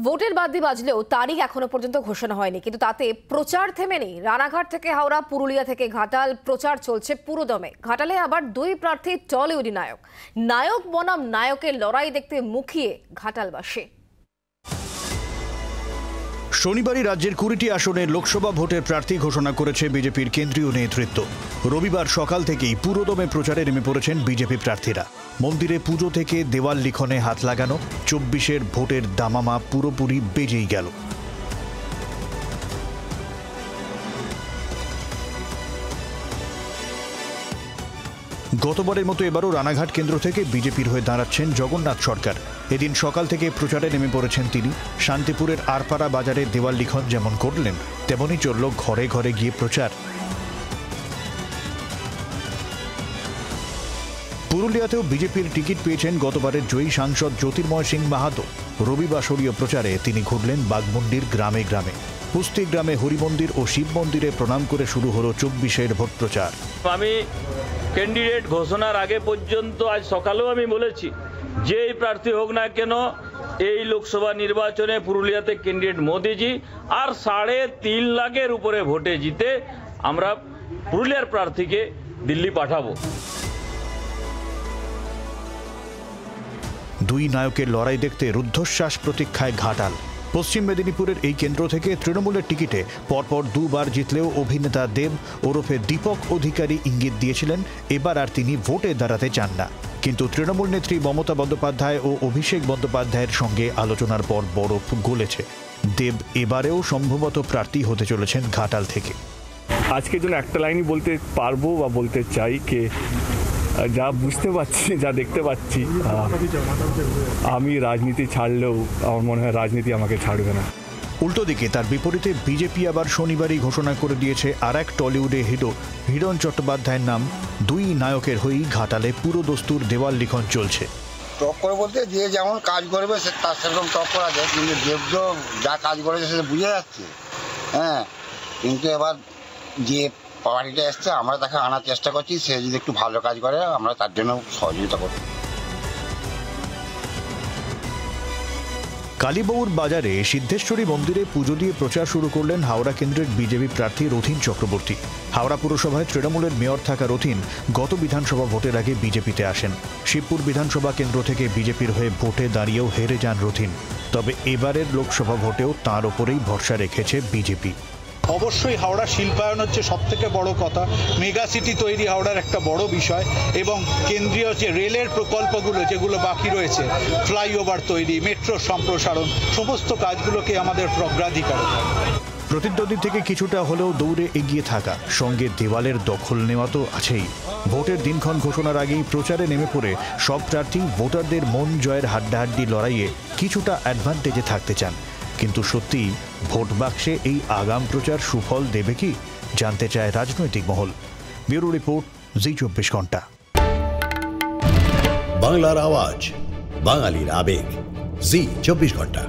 ভোটের বাদ্যি বাজলেও তারিখ এখনো পর্যন্ত ঘোষণা হয়নি, কিন্তু তাতে প্রচার থেমে নেই। রানাঘাট থেকে হাওড়া, পুরুলিয়া থেকে ঘাটাল প্রচার চলছে পুরোদমে। ঘাটালে আবার দুই প্রার্থী টলিউডি নায়ক। নায়ক বনাম নায়কের লড়াই দেখতে মুখিয়ে ঘাটালবাসী। শনিবারই রাজ্যের 20টি আসনে লোকসভা ভোটের প্রার্থী ঘোষণা করেছে বিজেপির কেন্দ্রীয় নেতৃত্ব। রবিবার সকাল থেকেই পুরোদমে প্রচারে নেমে পড়েছেন বিজেপি প্রার্থীরা। মন্দিরে পুজো থেকে দেওয়াল লিখনে হাত লাগানো, 24-এর ভোটের দামামা পুরোপুরি বেজেই গেল। গতবারের মতো এবারও রানাঘাট কেন্দ্র থেকে বিজেপির হয়ে দাঁড়াচ্ছেন জগন্নাথ সরকার। এদিন সকাল থেকে প্রচারে নেমে পড়েছেন তিনি। শান্তিপুরের আরপাড়া বাজারে দেওয়াল লিখন যেমন করলেন, তেমনই চলল ঘরে ঘরে গিয়ে প্রচার। পুরুলিয়াতেও বিজেপির টিকিট পেয়েছেন গতবারের জয়ী সাংসদ জ্যোতির্ময় সিং মাহাতো। রবিবাসরীয় প্রচারে তিনি ঘুরলেন বাগমুন্ডির গ্রামে গ্রামে। পুস্তি গ্রামে হরিমন্দির ও শিব মন্দিরে প্রণাম করে শুরু হলো 24-এর ভোট প্রচার। আমি ক্যান্ডিডেট ঘোষণার আগে পর্যন্ত আজ সকালেও আমি বলেছি, যেই প্রার্থী হোক না কেন এই লোকসভা নির্বাচনে পুরুলিয়াতে ক্যান্ডিডেট মোদিজি, আর 3.5 লাখের উপরে ভোটে জিতে আমরা পুরুলিয়ার প্রার্থীকে দিল্লি পাঠাবো। দুই নায়কের লড়াই দেখতে রুদ্ধশ্বাস প্রতীক্ষায় ঘাটাল। পশ্চিম মেদিনীপুরের এই কেন্দ্র থেকে তৃণমূলের টিকিটে পরপর দুবার জিতলেও অভিনেতা দেব ওরফে দীপক অধিকারী ইঙ্গিত দিয়েছিলেন এবার আর তিনি ভোটে দাঁড়াতে চান না। কিন্তু তৃণমূল নেত্রী মমতা বন্দ্যোপাধ্যায় ও অভিষেক বন্দ্যোপাধ্যায়ের সঙ্গে আলোচনার পর বরফ গলেছে। দেব এবারেও সম্ভবত প্রার্থী হতে চলেছেন ঘাটাল থেকে। আজকের জন্য একটা লাইনই বলতে পারবো বা বলতে চাই কে যা বুঝতে পারছি, যা দেখতে পাচ্ছি, আমি রাজনীতি ছাড়লেও আমার মনে হয় রাজনীতি আমাকে ছাড়বে না। উল্টো দিকে তার বিপরীতে বিজেপি আবার শনিবারই ঘোষণা করে দিয়েছে আর এক টলিউডে হিরো হিরণ চট্টোপাধ্যায়ের নাম। দুই নায়কের হয়েই ঘাটালে পুরো দস্তুর দেওয়াল লিখন চলছে। টপ করে বলতে যে যেমন কাজ করবে তার সেরকম টপ করা যায়, কিন্তু দেবজ যা কাজ করেছে সেটা বুঝে যাচ্ছে। হ্যাঁ, কিন্তু এবার যে পার্টিটা এসছে আমরা তাকে আনার চেষ্টা করছি, সে যদি একটু ভালো কাজ করে আমরা তার জন্য সহযোগিতা করব। কালীবাউর বাজারে সিদ্ধেশ্বরী মন্দিরে পুজো দিয়ে প্রচার শুরু করলেন হাওড়া কেন্দ্রের বিজেপি প্রার্থী রথীন চক্রবর্তী। হাওড়া পুরসভায় তৃণমূলের মেয়র থাকা রথীন গত বিধানসভা ভোটের আগে বিজেপিতে আসেন। শিবপুর বিধানসভা কেন্দ্র থেকে বিজেপির হয়ে ভোটে দাঁড়িয়েও হেরে যান রথীন। তবে এবারের লোকসভা ভোটেও তাঁর ওপরেই ভরসা রেখেছে বিজেপি। অবশ্যই হাওড়া শিল্পায়ন হচ্ছে সবথেকে বড় কথা। মেগা সিটি তৈরি হাওড়ার একটা বড় বিষয়, এবং কেন্দ্রীয় যে রেলের প্রকল্পগুলো যেগুলো বাকি রয়েছে, ফ্লাইওভার তৈরি, মেট্রো সম্প্রসারণ, সমস্ত কাজগুলোকে আমাদের অগ্রাধিকার। প্রতিদ্বন্দ্বী থেকে কিছুটা হলেও দৌড়ে এগিয়ে থাকা, সঙ্গে দেওয়ালের দখল নেওয়া তো আছেই। ভোটের দিনক্ষণ ঘোষণার আগেই প্রচারে নেমে পড়ে সব প্রার্থী ভোটারদের মন জয়ের হাড্ডাহাড্ডি লড়াইয়ে কিছুটা অ্যাডভান্টেজে থাকতে চান। কিন্তু সত্যি ভোট বাক্সে এই আগাম প্রচার সুফল দেবে কি, জানতে চায় রাজনৈতিক মহল। ব্যুরো রিপোর্ট, জি 24 ঘন্টা। বাংলার আওয়াজ, বাঙালির আবেগ, জি 24 ঘন্টা।